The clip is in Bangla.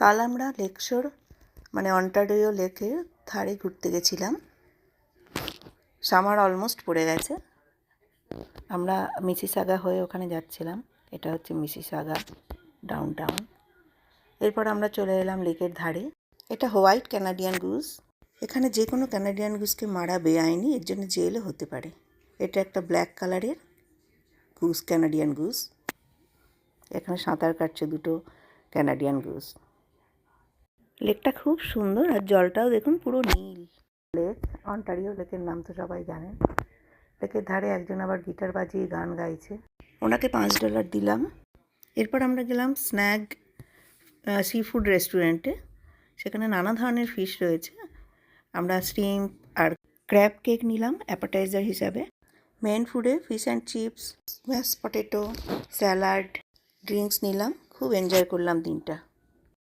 কাল আমরা লেকশোর মানে অন্টারিও লেকের ধারে ঘুরতে গেছিলাম। সামার অলমোস্ট পড়ে গেছে। আমরা মিসিসাগা হয়ে ওখানে যাচ্ছিলাম। এটা হচ্ছে মিসিসাগা ডাউনটাউন। এরপর আমরা চলে এলাম লেকের ধারে। এটা হোয়াইট ক্যানাডিয়ান গুজ। এখানে যে কোনো ক্যানাডিয়ান গুজকে মারা বেআইনি, এর জন্য জেলও হতে পারে। এটা একটা ব্ল্যাক কালারের গুজ, ক্যানাডিয়ান গুজ। এখানে সাঁতার কাটছে দুটো ক্যানাডিয়ান গুজ। লেকটা খুব সুন্দর আর জলটাও দেখুন পুরো নীল। লেক, অন্টারিও লেকের নাম তো সবাই জানেন। লেকের ধারে একজন আবার গিটার বাজিয়ে গান গাইছে। ওনাকে $5 দিলাম। এরপর আমরা গেলাম স্ন্যাগ সি ফুড রেস্টুরেন্টে। সেখানে নানা ধরনের ফিশ রয়েছে। আমরা শ্রিম্প আর ক্র্যাব কেক নিলাম অ্যাপাটাইজার হিসাবে। মেন ফুডে fish and chips, mash potato, salad, drinks নিলাম। খুব এনজয় করলাম দিনটা।